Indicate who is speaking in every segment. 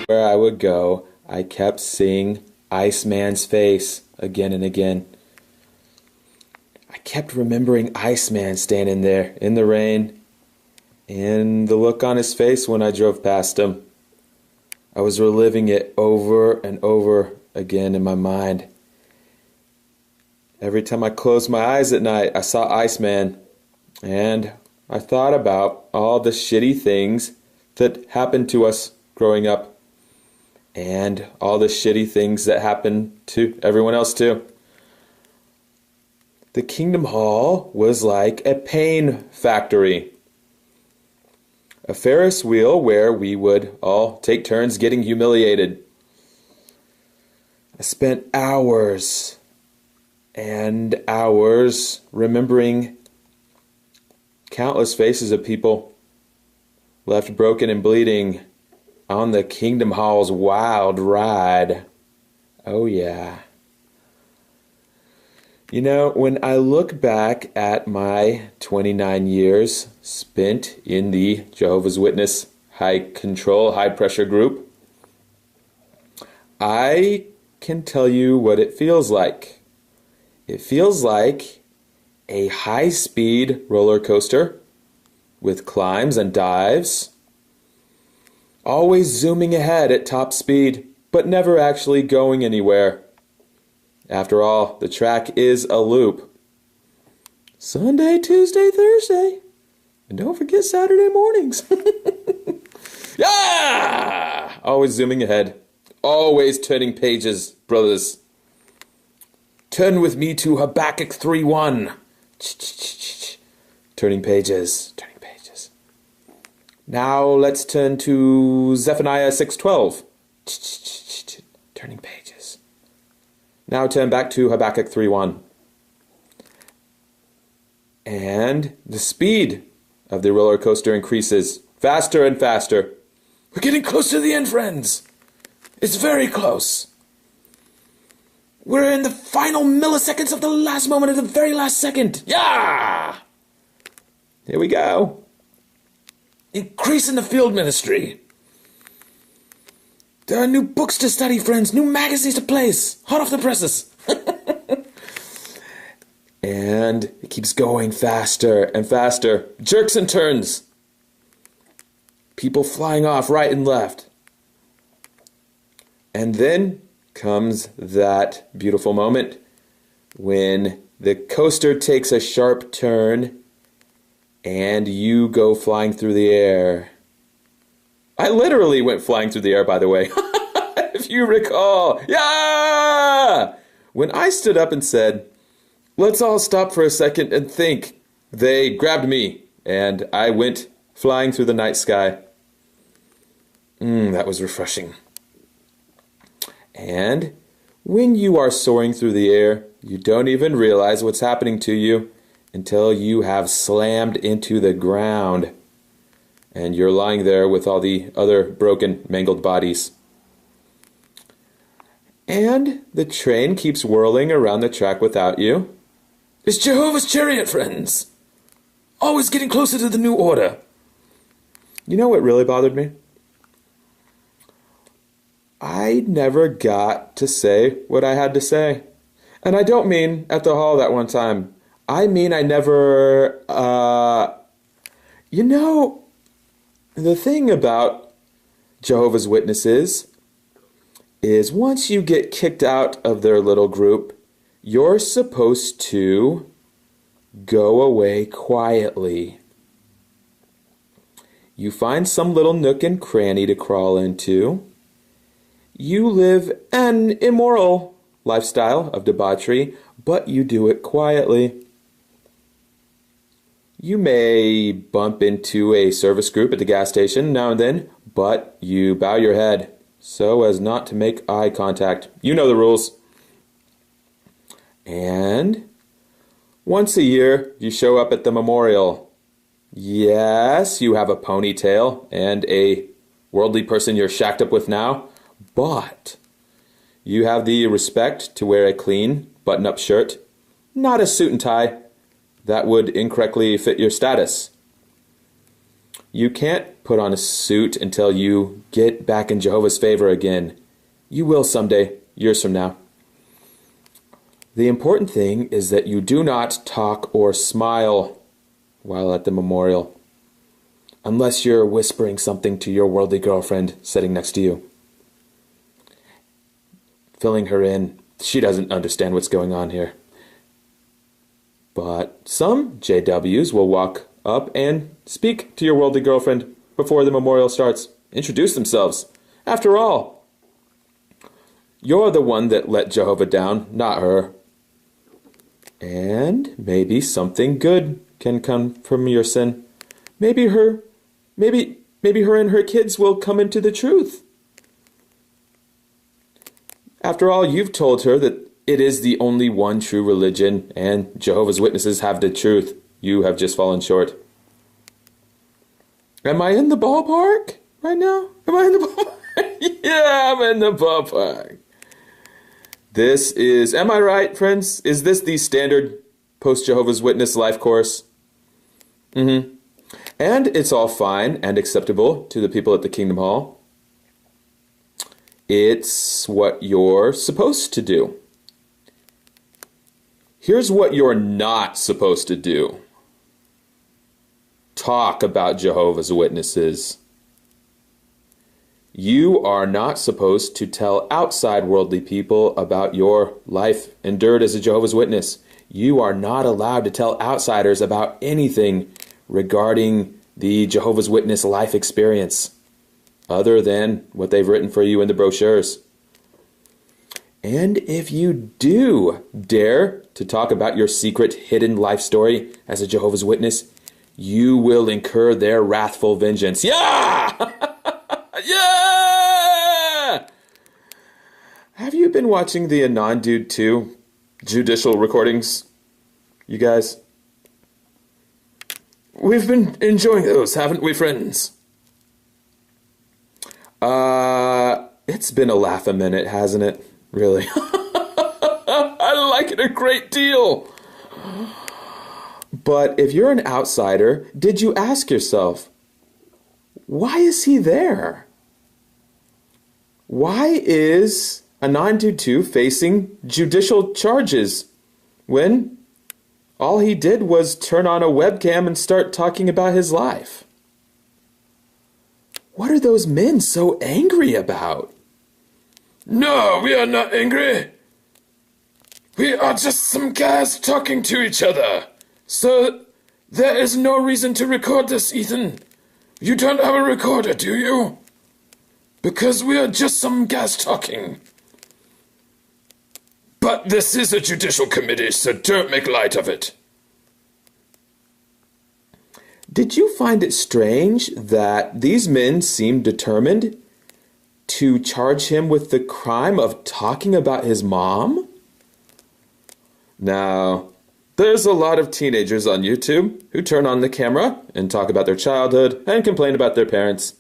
Speaker 1: Where I would go, I kept seeing Iceman's face again and again. I kept remembering Iceman standing there in the rain and the look on his face when I drove past him. I was reliving it over and over again in my mind. Every time I closed my eyes at night, I saw Iceman, and I thought about all the shitty things that happened to us growing up. And all the shitty things that happen to everyone else too. The Kingdom Hall was like a pain factory. A Ferris wheel where we would all take turns getting humiliated. I spent hours and hours remembering countless faces of people left broken and bleeding on the Kingdom Hall's wild ride. Oh yeah. You know, when I look back at my 29 years spent in the Jehovah's Witness high control, high pressure group, I can tell you what it feels like. It feels like a high-speed roller coaster with climbs and dives, always zooming ahead at top speed, but never actually going anywhere. After all, the track is a loop. Sunday, Tuesday, Thursday. And don't forget Saturday mornings. Yeah! Always zooming ahead. Always turning pages, brothers. Turn with me to Habakkuk 3:1. Turning pages. Now let's turn to Zephaniah 6:12. Turning pages. Now turn back to Habakkuk 3:1. And the speed of the roller coaster increases faster and faster. We're getting close to the end, friends. It's very close. We're in the final milliseconds of the last moment of the very last second. Yeah! Here we go. Increase in the field ministry. There are new books to study, friends. New magazines to place. Hot off the presses. And it keeps going faster and faster. Jerks and turns. People flying off right and left. And then comes that beautiful moment when the coaster takes a sharp turn and you go flying through the air. I literally went flying through the air, by the way. If you recall. Yeah! When I stood up and said, let's all stop for a second and think, they grabbed me, and I went flying through the night sky. That was refreshing. And when you are soaring through the air, you don't even realize what's happening to you until you have slammed into the ground and you're lying there with all the other broken, mangled bodies. And the train keeps whirling around the track without you. It's Jehovah's chariot, friends. Always getting closer to the new order. You know what really bothered me? I never got to say what I had to say. And I don't mean at the hall that one time. I mean I never, you know, the thing about Jehovah's Witnesses is once you get kicked out of their little group, you're supposed to go away quietly. You find some little nook and cranny to crawl into. You live an immoral lifestyle of debauchery, but you do it quietly. You may bump into a service group at the gas station now and then, but you bow your head so as not to make eye contact. You know the rules. And once a year, you show up at the memorial Yes, you have a ponytail and a worldly person you're shacked up with now, but you have the respect to wear a clean, button-up shirt, not a suit and tie. That would incorrectly fit your status. You can't put on a suit until you get back in Jehovah's favor again. You will someday, years from now. The important thing is that you do not talk or smile while at the memorial, unless you're whispering something to your worldly girlfriend sitting next to you. Filling her in. She doesn't understand what's going on here. But some JWs will walk up and speak to your worldly girlfriend before the memorial starts. Introduce themselves. After all, you're the one that let Jehovah down, not her. And maybe something good can come from your sin. Maybe her and her kids will come into the truth. After all, you've told her that it is the only one true religion, and Jehovah's Witnesses have the truth. You have just fallen short. Am I in the ballpark right now? Am I in the ballpark? Yeah, I'm in the ballpark. This is, am I right, friends? Is this the standard post-Jehovah's Witness life course? And it's all fine and acceptable to the people at the Kingdom Hall. It's what you're supposed to do. Here's what you're not supposed to do. Talk about Jehovah's Witnesses. You are not supposed to tell outside worldly people about your life endured as a Jehovah's Witness. You are not allowed to tell outsiders about anything regarding the Jehovah's Witness life experience, other than what they've written for you in the brochures. And if you do dare to talk about your secret hidden life story as a Jehovah's Witness, you will incur their wrathful vengeance. Yeah! Yeah! Have you been watching the Anon Dude 2 judicial recordings, you guys? We've been enjoying those, haven't we, friends? It's been a laugh a minute, hasn't it? Really? I like it a great deal. But if you're an outsider, did you ask yourself, why is he there? Why is Anon-Dutu facing judicial charges when all he did was turn on a webcam and start talking about his life? What are those men so angry about? No, we are not angry. We are just some guys talking to each other. So there is no reason to record this, Ethan. You don't have a recorder, do you? Because we are just some guys talking. But this is a judicial committee, so don't make light of it. Did you find it strange that these men seemed determined to charge him with the crime of talking about his mom? Now, there's a lot of teenagers on YouTube who turn on the camera and talk about their childhood and complain about their parents.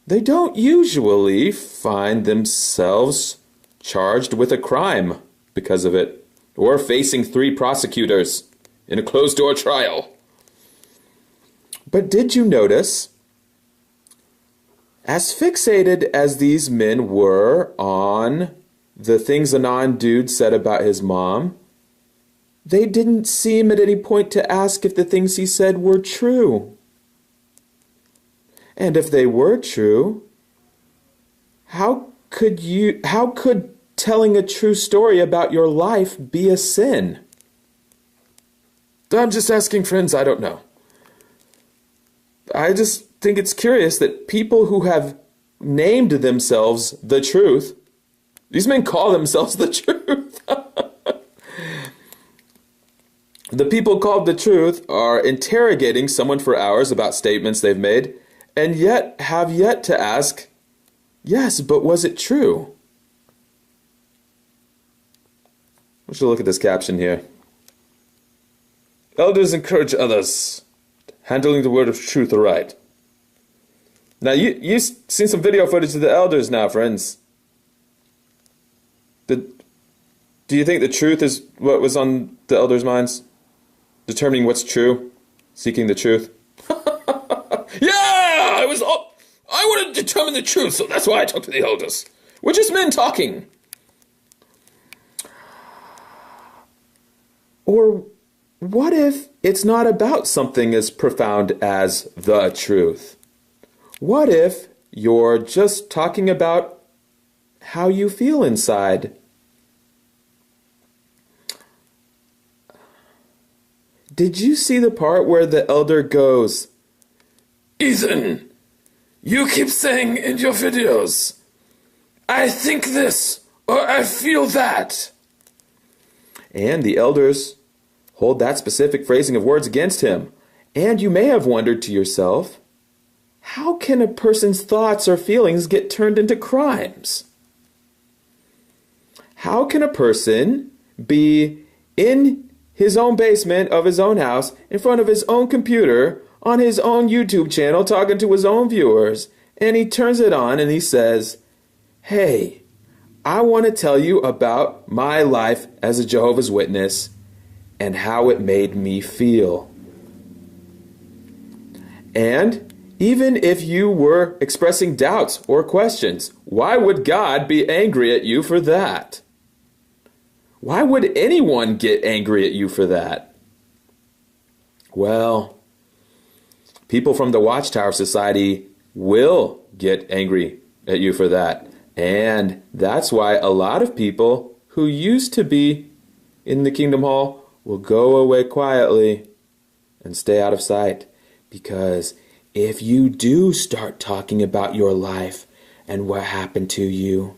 Speaker 1: They don't usually find themselves charged with a crime because of it, or facing 3 prosecutors in a closed-door trial. But did you notice, as fixated as these men were on the things Anon Dude said about his mom, they didn't seem at any point to ask if the things he said were true. And if they were true, how could telling a true story about your life be a sin? I'm just asking, friends, I don't know. I just think it's curious that people who have named themselves the truth, these men call themselves the truth. The people called the truth are interrogating someone for hours about statements they've made, and yet have yet to ask, yes, but was it true? I should look at this caption here. Elders encourage others handling the word of truth aright. Now, you've seen some video footage of the elders now, friends. Do you think the truth is what was on the elders' minds? Determining what's true? Seeking the truth? Yeah! I want to determine the truth, so that's why I talk to the elders. We're just men talking. Or what if it's not about something as profound as the truth? What if you're just talking about how you feel inside? Did you see the part where the elder goes, "Ethan, you keep saying in your videos, I think this or I feel that." And the elders hold that specific phrasing of words against him. And you may have wondered to yourself, how can a person's thoughts or feelings get turned into crimes? How can a person be in his own basement of his own house, in front of his own computer, on his own YouTube channel, talking to his own viewers, and he turns it on and he says, "Hey, I want to tell you about my life as a Jehovah's Witness and how it made me feel." And even if you were expressing doubts or questions, why would God be angry at you for that? Why would anyone get angry at you for that? Well, people from the Watchtower Society will get angry at you for that. And that's why a lot of people who used to be in the Kingdom Hall will go away quietly and stay out of sight. Because if you do start talking about your life and what happened to you,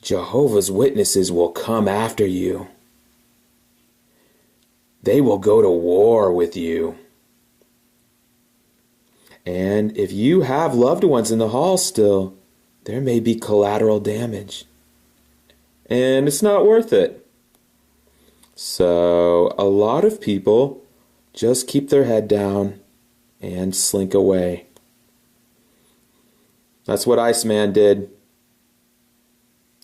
Speaker 1: Jehovah's Witnesses will come after you. They will go to war with you. And if you have loved ones in the hall still, there may be collateral damage. And it's not worth it. So a lot of people just keep their head down and slink away. That's what Iceman did.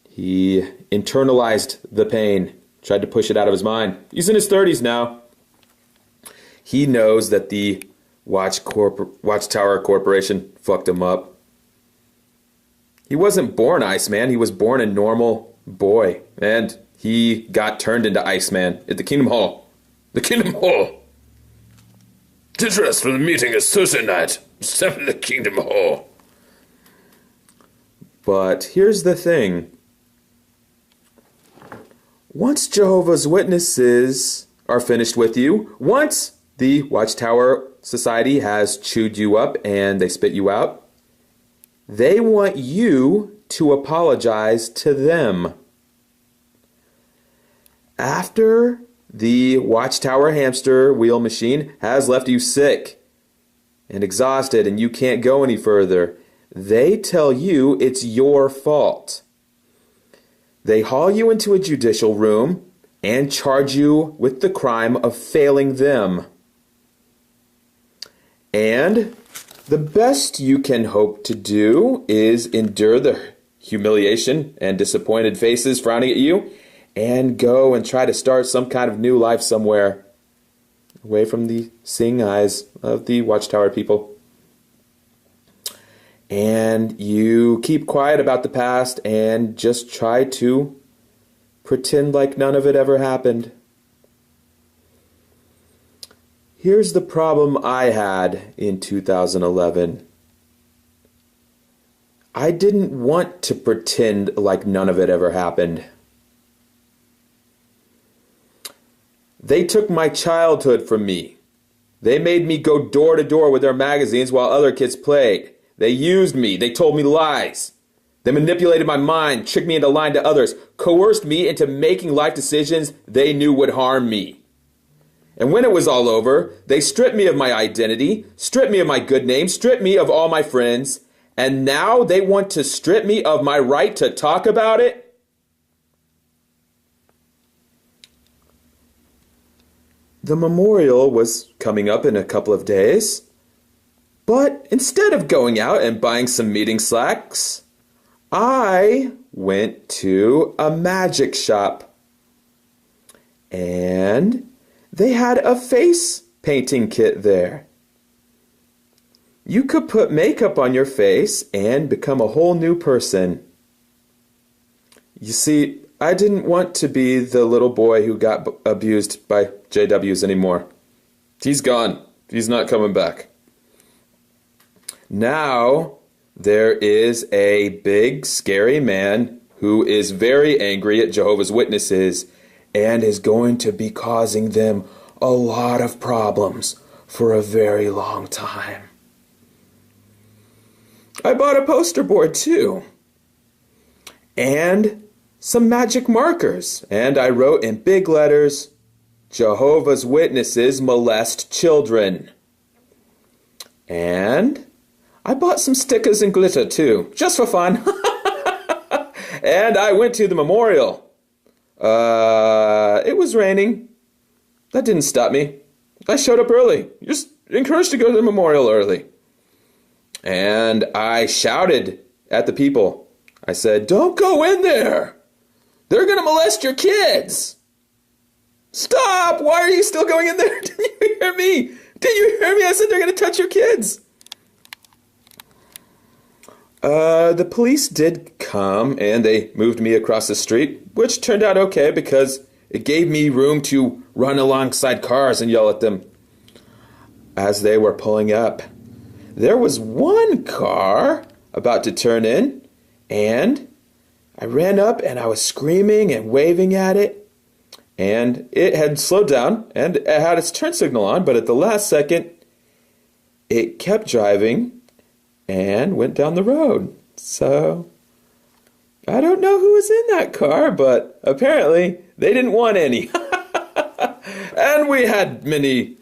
Speaker 1: He internalized the pain, tried to push it out of his mind. He's in his 30s now. He knows that the Watchtower Corporation fucked him up. He wasn't born Iceman. He was born a normal boy. And he got turned into Iceman at the Kingdom Hall. The Kingdom Hall! To dress for the meeting is Thursday night. Step in the Kingdom Hall. But here's the thing. Once Jehovah's Witnesses are finished with you, once the Watchtower Society has chewed you up and they spit you out, they want you to apologize to them. After the Watchtower hamster wheel machine has left you sick and exhausted and you can't go any further, they tell you it's your fault. They haul you into a judicial room and charge you with the crime of failing them. And the best you can hope to do is endure the humiliation and disappointed faces frowning at you and go and try to start some kind of new life somewhere away from the seeing eyes of the Watchtower people. And you keep quiet about the past and just try to pretend like none of it ever happened. Here's the problem I had in 2011. I didn't want to pretend like none of it ever happened. They took my childhood from me. They made me go door to door with their magazines while other kids played. They used me. They told me lies. They manipulated my mind, tricked me into lying to others, coerced me into making life decisions they knew would harm me. And when it was all over, they stripped me of my identity, stripped me of my good name, stripped me of all my friends, and now they want to strip me of my right to talk about it? the memorial was coming up in a couple of days. But instead of going out and buying some meeting slacks, I went to a magic shop. And they had a face painting kit there. You could put makeup on your face and become a whole new person. You see, I didn't want to be the little boy who got abused by JWs anymore. He's gone. He's not coming back. Now, there is a big, scary man who is very angry at Jehovah's Witnesses and is going to be causing them a lot of problems for a very long time. I bought a poster board too, and some magic markers, and I wrote in big letters, Jehovah's Witnesses molest children. And I bought some stickers and glitter too, just for fun. And I went to the memorial. It was raining. That didn't stop me. I showed up early. Just encouraged to go to the memorial early. And I shouted at the people. I said, "Don't go in there. They're going to molest your kids. Stop! Why are you still going in there? Did you hear me? Did you hear me? I said they're going to touch your kids." The police did come and they moved me across the street, which turned out okay because it gave me room to run alongside cars and yell at them as they were pulling up. There was one car about to turn in, and I ran up and I was screaming and waving at it, and it had slowed down and it had its turn signal on, but at the last second, it kept driving and went down the road. So, I don't know who was in that car, but apparently they didn't want any. And we had many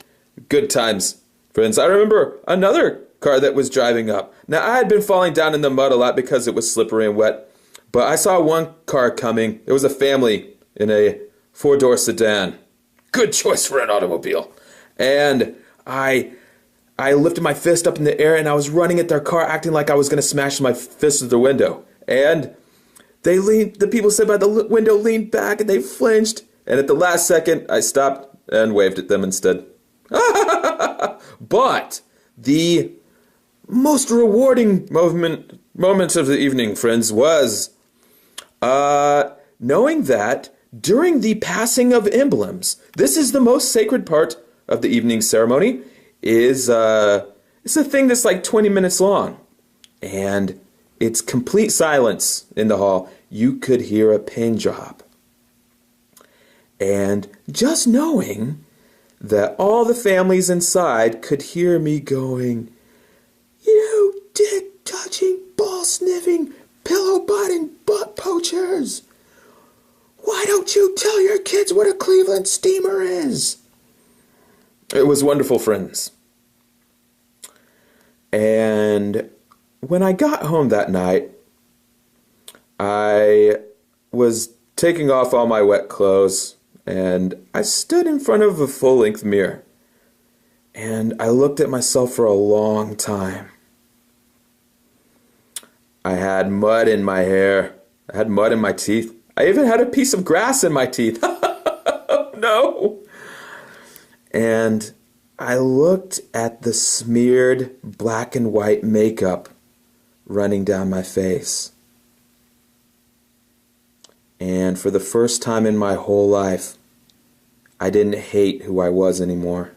Speaker 1: good times, friends. I remember another car that was driving up. Now, I had been falling down in the mud a lot because it was slippery and wet, but I saw one car coming. It was a family in a four-door sedan. Good choice for an automobile. And I lifted my fist up in the air and I was running at their car acting like I was going to smash my fist through the window. And the people sitting by the window leaned back and they flinched. And at the last second, I stopped and waved at them instead. But the most rewarding moments of the evening, friends, was knowing that during the passing of emblems, this is the most sacred part of the evening ceremony, it's a thing that's like 20 minutes long. And it's complete silence in the hall. You could hear a pin drop. And just knowing that all the families inside could hear me going, "You dick-touching, ball-sniffing, pillow-biting butt poachers! Why don't you tell your kids what a Cleveland steamer is?" It was wonderful, friends. And when I got home that night, I was taking off all my wet clothes, and I stood in front of a full-length mirror, and I looked at myself for a long time. I had mud in my hair. I had mud in my teeth. I even had a piece of grass in my teeth. No! And I looked at the smeared black and white makeup running down my face. And for the first time in my whole life, I didn't hate who I was anymore.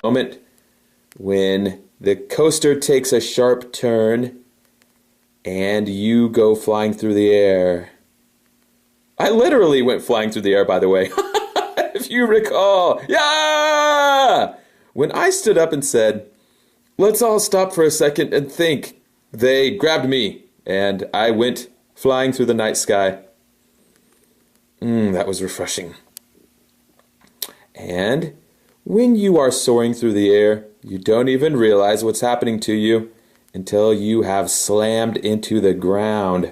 Speaker 1: Moment when the coaster takes a sharp turn and you go flying through the air. I literally went flying through the air, by the way. If you recall. Yeah! When I stood up and said, Let's all stop for a second and think. They grabbed me, and I went flying through the night sky. That was refreshing. And when you are soaring through the air, you don't even realize what's happening to you until you have slammed into the ground.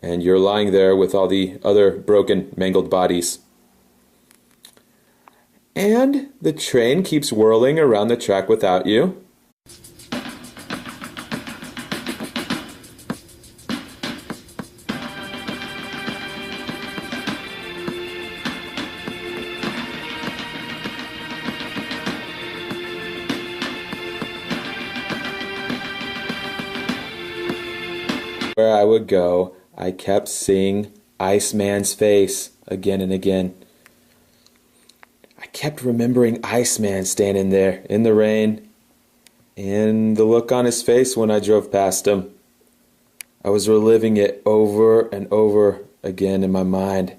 Speaker 1: And you're lying there with all the other broken, mangled bodies. And the train keeps whirling around the track without you. Where I would go, I kept seeing Iceman's face again and again. I kept remembering Iceman standing there in the rain and the look on his face when I drove past him. I was reliving it over and over again in my mind.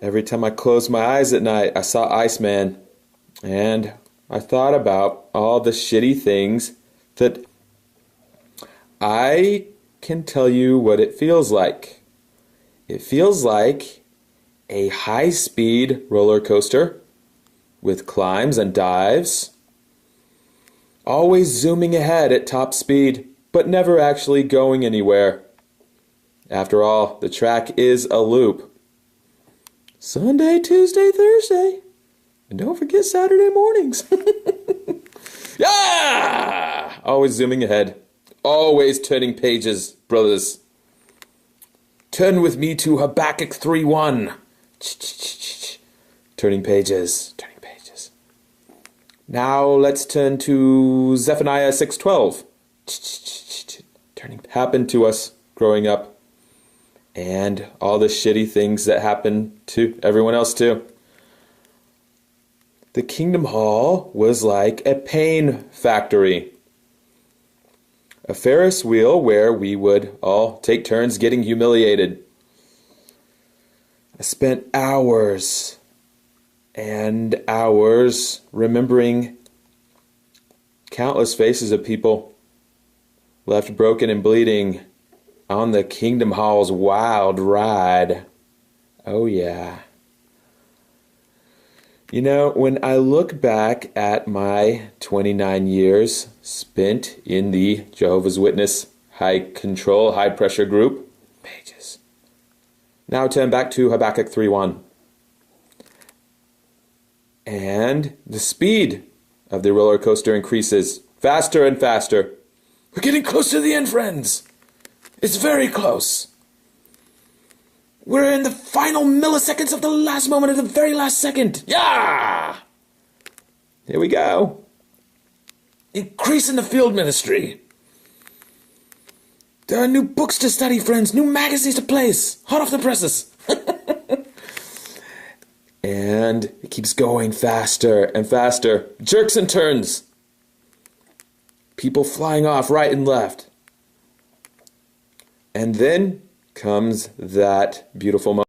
Speaker 1: Every time I closed my eyes at night, I saw Iceman, and I thought about all the shitty things that I can tell you what it feels like. It feels like a high-speed roller coaster with climbs and dives, always zooming ahead at top speed, but never actually going anywhere. After all, the track is a loop. Sunday, Tuesday, Thursday, and don't forget Saturday mornings. Yeah! Always zooming ahead. Always turning pages, brothers. Turn with me to Habakkuk 3:1. Turning pages, turning pages. Now let's turn to Zephaniah 6:12. Turning happened to us growing up, and all the shitty things that happened to everyone else too. The Kingdom Hall was like a pain factory. A Ferris wheel where we would all take turns getting humiliated. I spent hours and hours remembering countless faces of people left broken and bleeding on the Kingdom Hall's wild ride. Oh yeah. You know, when I look back at my 29 years spent in the Jehovah's Witness high control, high pressure group, pages. Now turn back to Habakkuk 3:1. And the speed of the roller coaster increases faster and faster. We're getting close to the end, friends. It's very close. We're in the final milliseconds of the last moment of the very last second. Yeah! Here we go. Increase in the field ministry. There are new books to study, friends. New magazines to place. Hot off the presses. And it keeps going faster and faster. Jerks and turns. People flying off right and left. And then comes that beautiful moment.